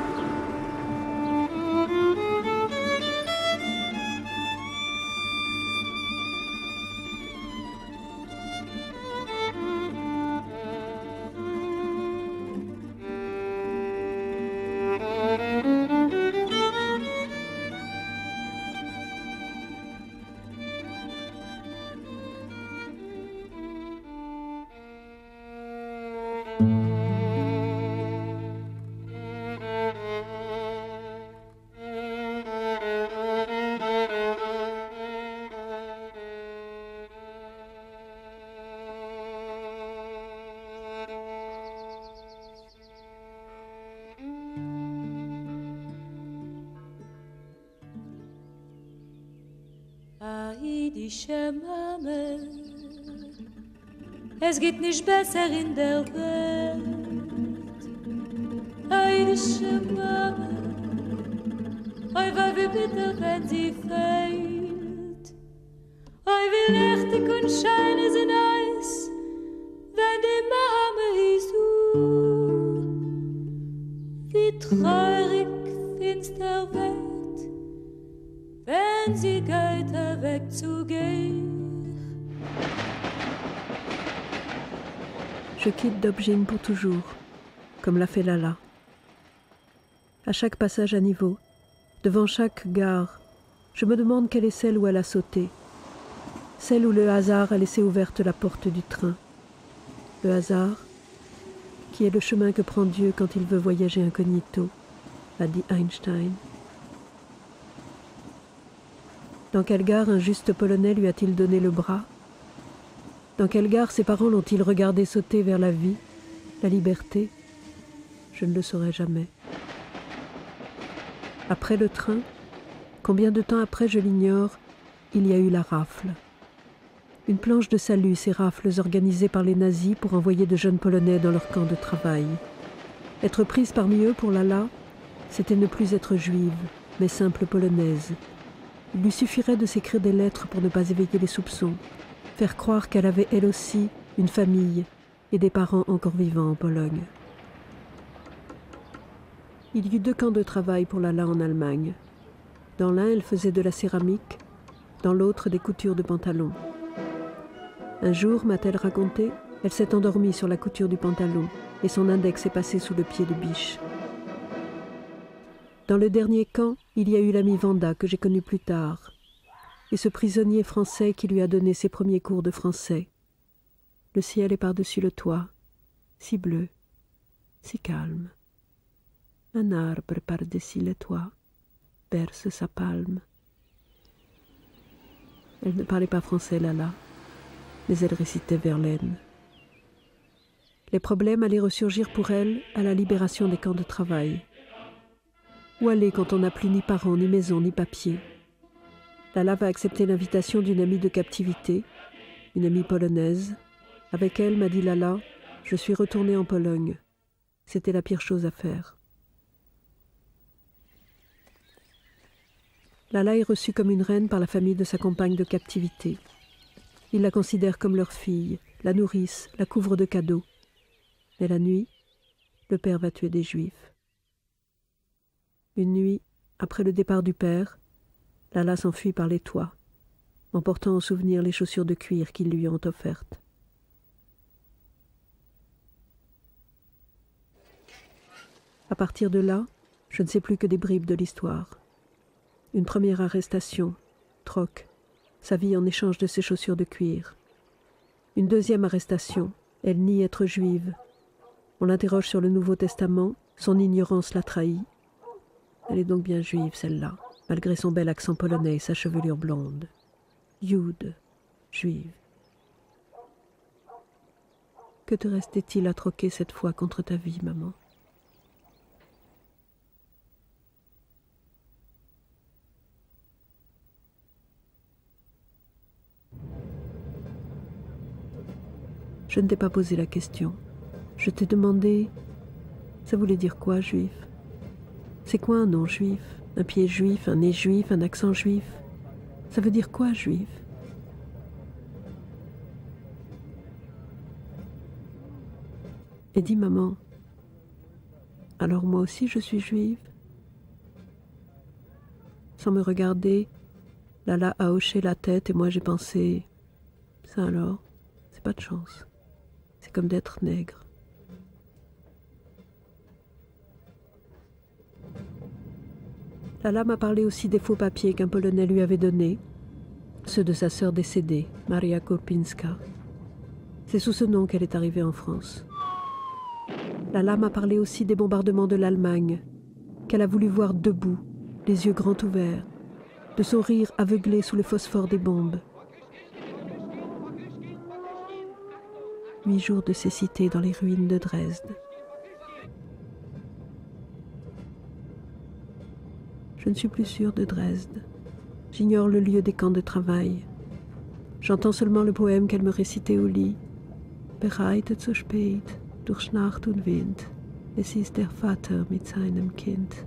jüdische Mame. Es gibt nicht besser in der Welt. Jüdische Mame, oi, wie bitter, wenn sie fehlt. Oi, wie richtig und schein ist in Eis, wenn die Mame ist du. Wie traurig finster wird, wenn sie geht wegzugehen. Je quitte Dobjin pour toujours, comme l'a fait Lala. À chaque passage à niveau, devant chaque gare, je me demande quelle est celle où elle a sauté, celle où le hasard a laissé ouverte la porte du train. Le hasard, qui est le chemin que prend Dieu quand il veut voyager incognito, a dit Einstein. Dans quelle gare un juste Polonais lui a-t-il donné le bras? Dans quelle gare ses parents l'ont-ils regardé sauter vers la vie, la liberté? Je ne le saurai jamais. Après le train, combien de temps après je l'ignore, il y a eu la rafle. Une planche de salut, ces rafles organisées par les nazis pour envoyer de jeunes Polonais dans leur camp de travail. Être prise parmi eux pour Lala, c'était ne plus être juive, mais simple polonaise. Il lui suffirait de s'écrire des lettres pour ne pas éveiller les soupçons, faire croire qu'elle avait elle aussi une famille et des parents encore vivants en Pologne. Il y eut 2 camps de travail pour Lala en Allemagne. Dans l'un, elle faisait de la céramique, dans l'autre, des coutures de pantalons. Un jour, m'a-t-elle raconté, elle s'est endormie sur la couture du pantalon et son index est passé sous le pied de biche. Dans le dernier camp, il y a eu l'ami Vanda que j'ai connu plus tard, et ce prisonnier français qui lui a donné ses premiers cours de français. Le ciel est par-dessus le toit, si bleu, si calme. Un arbre par-dessus le toit berce sa palme. Elle ne parlait pas français, Lala, mais elle récitait Verlaine. Les problèmes allaient ressurgir pour elle à la libération des camps de travail. Où aller quand on n'a plus ni parents, ni maison, ni papier? Lala va accepter l'invitation d'une amie de captivité, une amie polonaise. Avec elle, m'a dit Lala, je suis retournée en Pologne. C'était la pire chose à faire. Lala est reçue comme une reine par la famille de sa compagne de captivité. Ils la considèrent comme leur fille, la nourrissent, la couvrent de cadeaux. Mais la nuit, le père va tuer des Juifs. Une nuit, après le départ du père, Lala s'enfuit par les toits, emportant en souvenir les chaussures de cuir qu'ils lui ont offertes. À partir de là, je ne sais plus que des bribes de l'histoire. Une première arrestation, troc, sa vie en échange de ses chaussures de cuir. Une deuxième arrestation, elle nie être juive. On l'interroge sur le Nouveau Testament, son ignorance l'a trahie. Elle est donc bien juive, celle-là, malgré son bel accent polonais et sa chevelure blonde. Jude, juive. Que te restait-il à troquer cette fois contre ta vie, maman? Je ne t'ai pas posé la question. Je t'ai demandé, ça voulait dire quoi, juif? C'est quoi un nom juif? Un pied juif, un nez juif, un accent juif? Ça veut dire quoi, juif? Et dis, maman, alors moi aussi je suis juive? Sans me regarder, Lala a hoché la tête et moi j'ai pensé, ça alors, c'est pas de chance. C'est comme d'être nègre. Lala m'a parlé aussi des faux papiers qu'un Polonais lui avait donnés, ceux de sa sœur décédée, Maria Kurpinska. C'est sous ce nom qu'elle est arrivée en France. Lala m'a parlé aussi des bombardements de l'Allemagne, qu'elle a voulu voir debout, les yeux grands ouverts, de son rire aveuglé sous le phosphore des bombes. 8 jours de cécité dans les ruines de Dresde. Je ne suis plus sûre de Dresde. J'ignore le lieu des camps de travail. J'entends seulement le poème qu'elle me récitait au lit. Bereitet so spät, durch Nacht und Wind, es ist der Vater mit seinem Kind.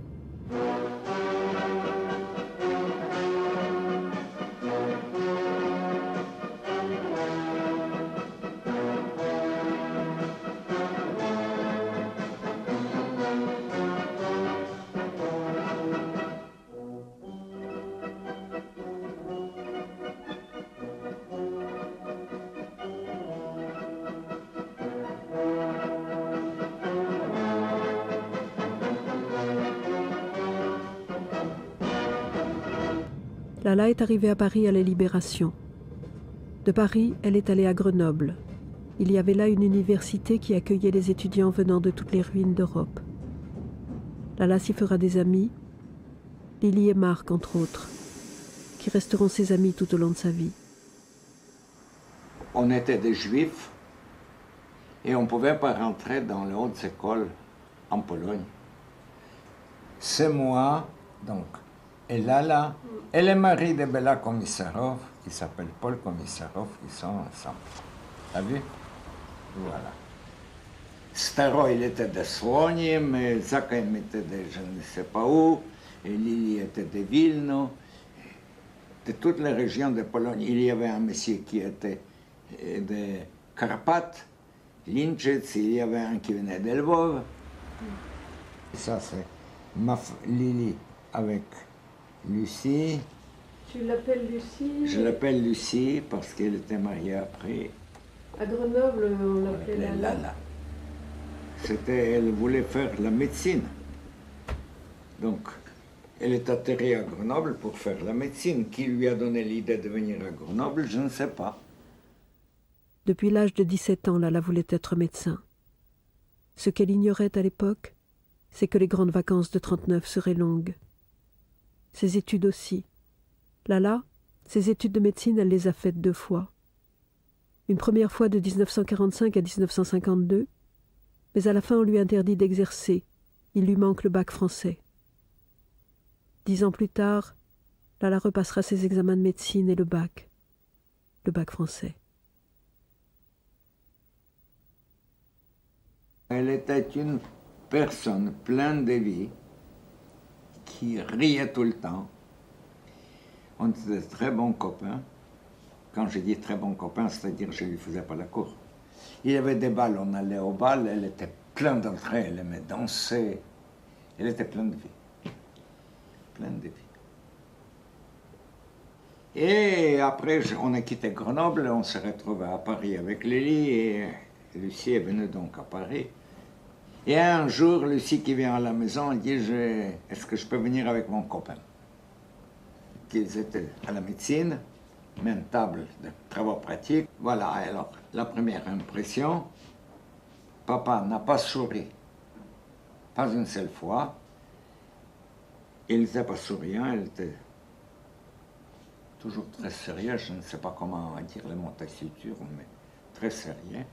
Lala est arrivée à Paris à la Libération. De Paris, elle est allée à Grenoble. Il y avait là une université qui accueillait les étudiants venant de toutes les ruines d'Europe. Lala s'y fera des amis, Lily et Marc entre autres, qui resteront ses amis tout au long de sa vie. On était des juifs et on ne pouvait pas rentrer dans les hautes écoles en Pologne. C'est moi, donc, et Lala, et le mari de Bella Komissarov, qui s'appelle Paul Komissarov, qui sont ensemble. T'as vu? Voilà. Staro, il était de Słonie, mais Zachaim était de je ne sais pas où, et Lily était de Vilno. De toutes les régions de Pologne, il y avait un monsieur qui était de Karpat, Linčec, il y avait un qui venait de Lvov. Ça, c'est Lily avec Lucie. Tu l'appelles Lucie? Je l'appelle Lucie parce qu'elle était mariée après. À Grenoble, on l'appelait Lala. Elle voulait faire la médecine. Donc, elle est atterrie à Grenoble pour faire la médecine. Qui lui a donné l'idée de venir à Grenoble, je ne sais pas. Depuis l'âge de 17 ans, Lala voulait être médecin. Ce qu'elle ignorait à l'époque, c'est que les grandes vacances de 39 seraient longues. Ses études aussi. Lala, ses études de médecine, elle les a faites 2 fois. Une première fois de 1945 à 1952, mais à la fin on lui interdit d'exercer. Il lui manque le bac français. 10 ans plus tard, Lala repassera ses examens de médecine et le bac français. Elle était une personne pleine de vie, qui riait tout le temps. On était de très bons copains. Quand je dis très bons copains, c'est-à-dire que je ne lui faisais pas la cour. Il y avait des balles, on allait au bal, elle était pleine d'entrée, elle aimait danser. Elle était pleine de vie. Pleine de vie. Et après, on a quitté Grenoble, on s'est retrouvé à Paris avec Lily, et Lucie est venue donc à Paris. Et un jour, Lucie qui vient à la maison, elle dit, est-ce que je peux venir avec mon copain? Qu'ils étaient à la médecine, même table de travaux pratiques. Voilà, alors, la première impression, papa n'a pas souri, pas une seule fois. Il n'était pas souriant, il était toujours très sérieux, je ne sais pas comment dire le mot taciturne, mais très sérieux.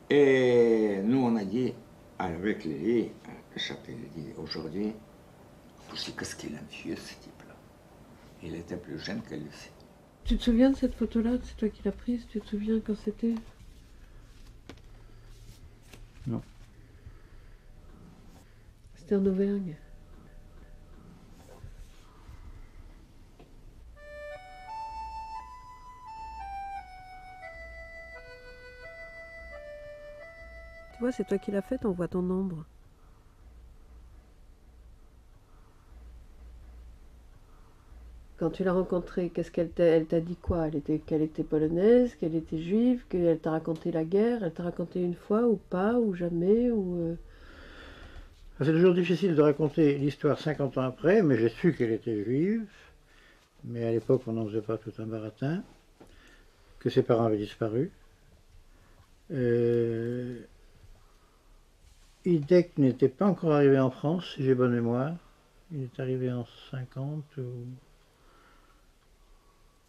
Et nous, on a dit, avec Lily, Châtel dit, aujourd'hui, je sais qu'est-ce qu'il est vieux, ce type-là. Il était plus jeune que Lucie. Tu te souviens de cette photo-là? C'est toi qui l'as prise? Tu te souviens quand c'était? Non. C'était en Auvergne. Tu vois, c'est toi qui l'as faite, on voit ton ombre. Quand tu l'as rencontrée, elle t'a dit quoi? Qu'elle était polonaise, qu'elle était juive, qu'elle t'a raconté la guerre? Elle t'a raconté une fois ou pas, ou jamais ou C'est toujours difficile de raconter l'histoire 50 ans après, mais j'ai su qu'elle était juive, mais à l'époque on n'en faisait pas tout un baratin, que ses parents avaient disparu. Idek n'était pas encore arrivé en France, si j'ai bonne mémoire. Il est arrivé en 50 ou...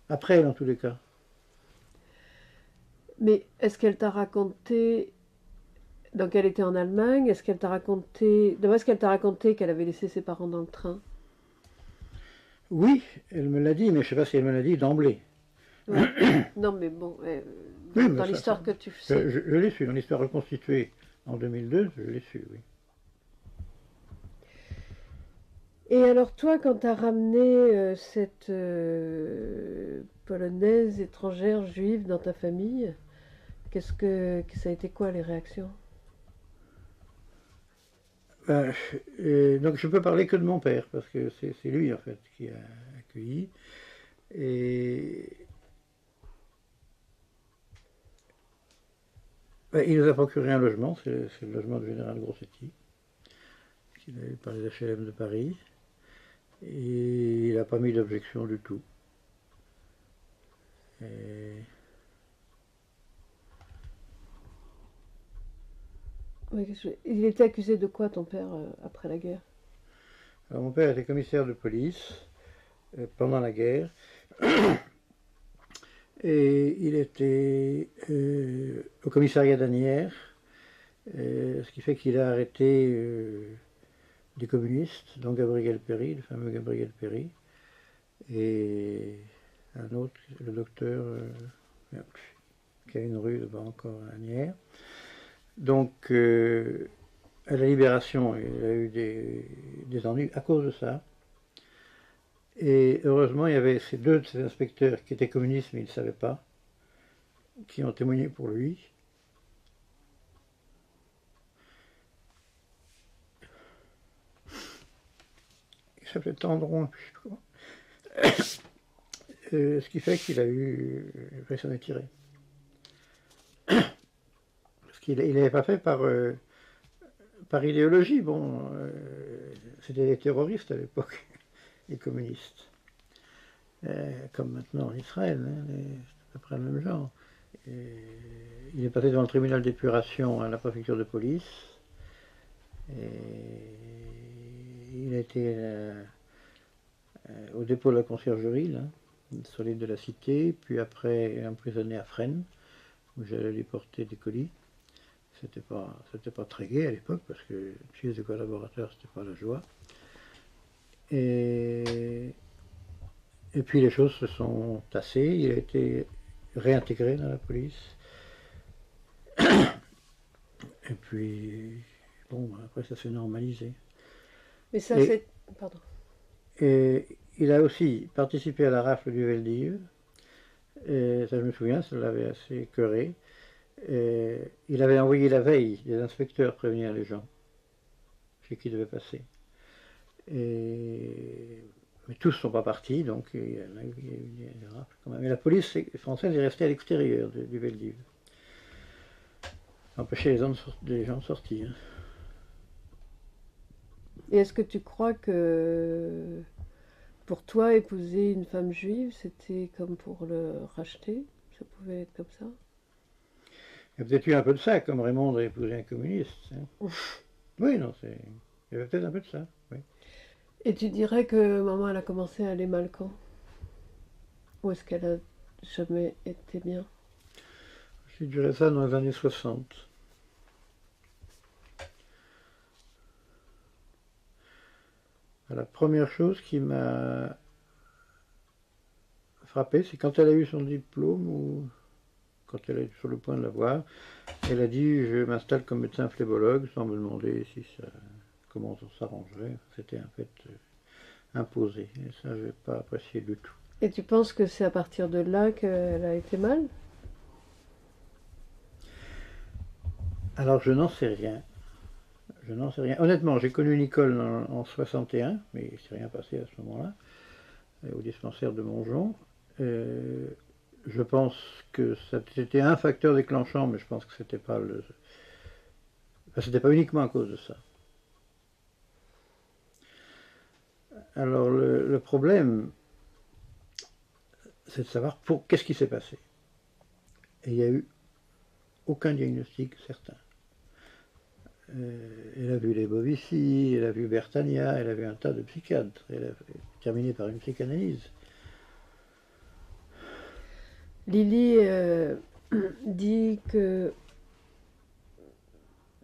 Après, dans tous les cas. Mais est-ce qu'elle t'a raconté... Donc elle était en Allemagne, est-ce qu'elle t'a raconté... D'abord, est-ce qu'elle t'a raconté qu'elle avait laissé ses parents dans le train? Oui, elle me l'a dit, mais je ne sais pas si elle me l'a dit d'emblée. Ouais. Non, mais bon, dans l'histoire que tu sais. Je l'ai su, dans l'histoire reconstituée en 2002, je l'ai su, oui. Et alors toi, quand tu as ramené cette Polonaise étrangère juive dans ta famille, ça a été quoi les réactions? Donc je peux parler que de mon père, parce que c'est lui en fait qui a accueilli. Et il nous a procuré un logement, c'est le logement du général Grossetti, qu'il a eu par les HLM de Paris. Et il n'a pas mis d'objection du tout. Il était accusé de quoi, ton père, après la guerre? Alors, mon père était commissaire de police pendant la guerre. Et il était au commissariat d'Asnières, ce qui fait qu'il a arrêté des communistes, dont Gabriel Péry, le fameux Gabriel Péry, et un autre, le docteur, qui a une rue là-bas encore à Asnières. Donc, à la Libération, il a eu des ennuis à cause de ça. Et heureusement, il y avait deux de ces inspecteurs qui étaient communistes, mais ils ne savaient pas, qui ont témoigné pour lui. Il s'appelait Tendron, je sais pas comment. Ce qui fait qu'il a eu... Après, s'en est tiré. Parce qu'il n'avait pas fait par idéologie. Bon, c'était des terroristes à l'époque, les communistes. Comme maintenant en Israël, hein, c'est à peu près le même genre. Il est passé devant le tribunal d'épuration à la préfecture de police. Et il a été au dépôt de la conciergerie, là, sur l'île de la Cité, puis après emprisonné à Fresnes, où j'allais lui porter des colis. C'était pas très gai à l'époque, parce que chez les collaborateurs, c'était pas la joie. Et puis les choses se sont tassées, il a été réintégré dans la police. Et puis, bon, après ça s'est normalisé. Mais ça, c'est... Pardon. Et il a aussi participé à la rafle du Veldiv. Et ça, je me souviens, ça l'avait assez écœuré. Et il avait envoyé la veille des inspecteurs prévenir les gens chez qui devaient passer. Mais tous ne sont pas partis, donc il y a eu des rafles quand même. Mais la police française est restée à l'extérieur du Veldiv. Empêcher les gens de sortir. Et est-ce que tu crois que pour toi, épouser une femme juive, c'était comme pour le racheter? Ça pouvait être comme ça? Il y a peut-être eu un peu de ça, comme Raymond a épousé un communiste. Hein. Oui, non, il y avait peut-être un peu de ça, oui. Et tu dirais que maman, elle a commencé à aller mal quand? Ou est-ce qu'elle a jamais été bien? Je dirais ça dans les années 60. La première chose qui m'a frappé, c'est quand elle a eu son diplôme, ou quand elle est sur le point de l'avoir, elle a dit « je m'installe comme médecin phlébologue » sans me demander comment on s'arrangerait. C'était un fait imposé, et ça, je n'ai pas apprécié du tout. Et tu penses que c'est à partir de là qu'elle a été mal? Alors, je n'en sais rien. Je n'en sais rien. Honnêtement, j'ai connu Nicole en 61, mais il ne s'est rien passé à ce moment-là, au dispensaire de Montjon. Je pense que c'était un facteur déclenchant, mais je pense que c'était pas c'était pas uniquement à cause de ça. Alors, le problème, c'est de savoir qu'est-ce qui s'est passé. Et il n'y a eu aucun diagnostic certain. Elle a vu les Bovici, elle a vu Bertania, elle a vu un tas de psychiatres. Elle a terminé par une psychanalyse. Lily dit que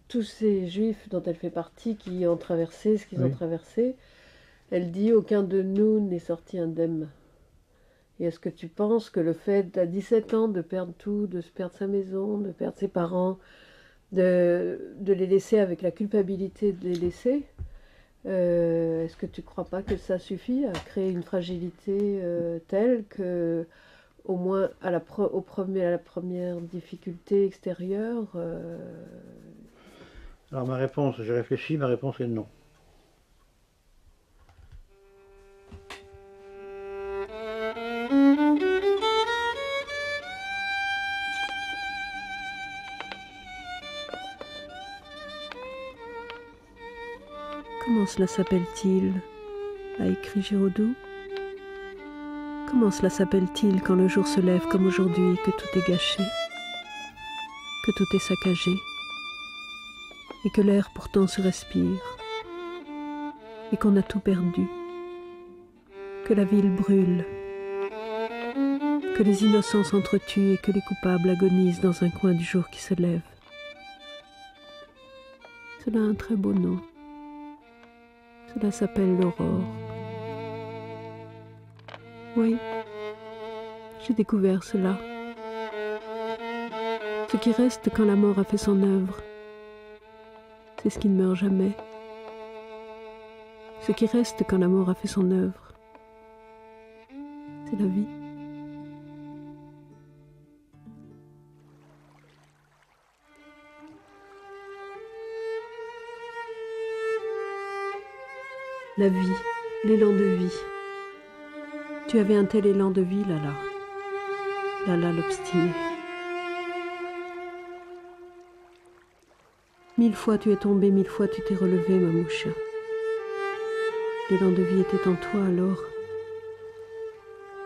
tous ces juifs dont elle fait partie, qui ont traversé ce qu'ils ont traversé, elle dit aucun de nous n'est sorti indemne. Et est-ce que tu penses que le fait à 17 ans de perdre tout, de se perdre sa maison, de perdre ses parents, de les laisser avec la culpabilité de les laisser, est-ce que tu ne crois pas que ça suffit à créer une fragilité telle que, au moins à la première difficulté extérieure Alors ma réponse, j'ai réfléchi, ma réponse est non. Comment cela s'appelle-t-il a écrit Giraudoux. Comment cela s'appelle-t-il quand le jour se lève comme aujourd'hui, que tout est gâché, que tout est saccagé, et que l'air pourtant se respire, et qu'on a tout perdu, que la ville brûle, que les innocents s'entretuent et que les coupables agonisent dans un coin du jour qui se lève. Cela a un très beau nom. Cela s'appelle l'aurore. Oui, j'ai découvert cela. Ce qui reste quand la mort a fait son œuvre, c'est ce qui ne meurt jamais. Ce qui reste quand la mort a fait son œuvre, c'est la vie. La vie, l'élan de vie. Tu avais un tel élan de vie, Lala. Lala l'obstiné. 1000 fois tu es tombé, 1000 fois tu t'es relevé, Mamoucha. L'élan de vie était en toi alors.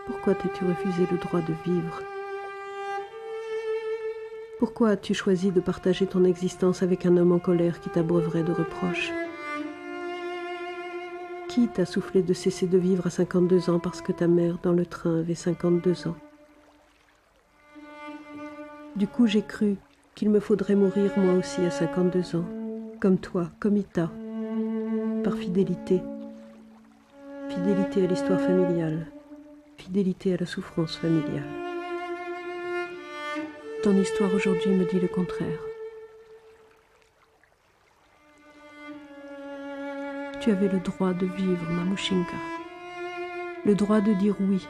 Pourquoi t'es-tu refusé le droit de vivre? Pourquoi as-tu choisi de partager ton existence avec un homme en colère qui t'abreuverait de reproches? Qui t'a soufflé de cesser de vivre à 52 ans parce que ta mère, dans le train, avait 52 ans? Du coup, j'ai cru qu'il me faudrait mourir moi aussi à 52 ans, comme toi, comme Ita, par fidélité. Fidélité à l'histoire familiale, fidélité à la souffrance familiale. Ton histoire aujourd'hui me dit le contraire. Tu avais le droit de vivre, Mamushinka. Le droit de dire oui,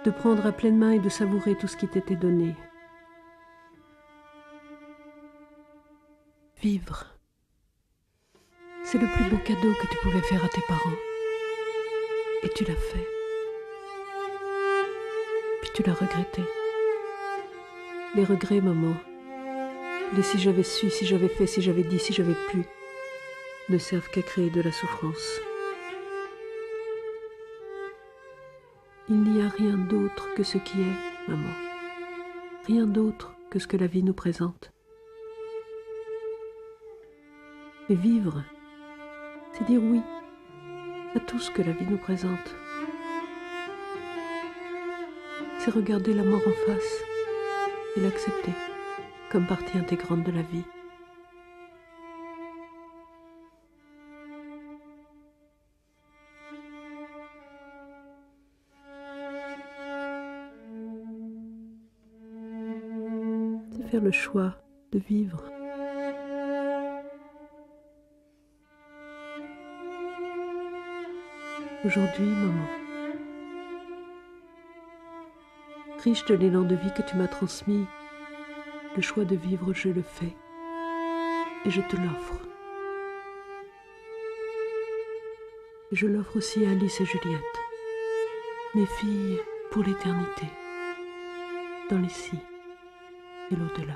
de prendre à pleine main et de savourer tout ce qui t'était donné. Vivre. C'est le plus beau cadeau que tu pouvais faire à tes parents. Et tu l'as fait. Puis tu l'as regretté. Les regrets, maman. Les si j'avais su, si j'avais fait, si j'avais dit, si j'avais pu, ne servent qu'à créer de la souffrance. Il n'y a rien d'autre que ce qui est, maman. Rien d'autre que ce que la vie nous présente. Et vivre, c'est dire oui à tout ce que la vie nous présente. C'est regarder la mort en face et l'accepter comme partie intégrante de la vie. C'est faire le choix de vivre. Aujourd'hui, maman, riche de l'élan de vie que tu m'as transmis, le choix de vivre, je le fais et je te l'offre. Et je l'offre aussi à Alice et Juliette, mes filles pour l'éternité, dans l'ici et l'au-delà.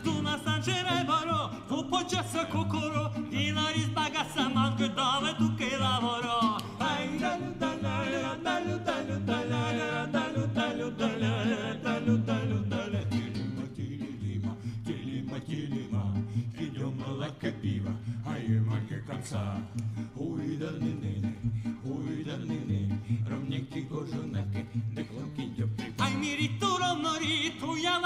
Tu m'as senti rêver.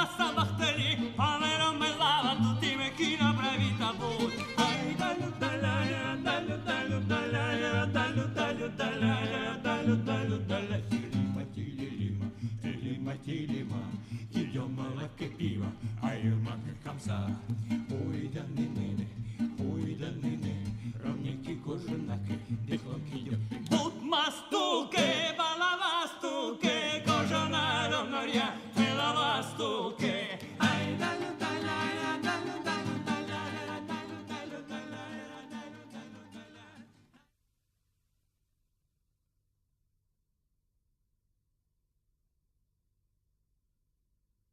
passa bahteli, povero me lava tutti me chi la brevita bot. Ai dalu dalu dalu dalu dalu dalu dalu dalu dalu dalu tilima, idioма лаке пива, ай мака камса. Ой да не, равники кожанаки, дихлоки. Тут мас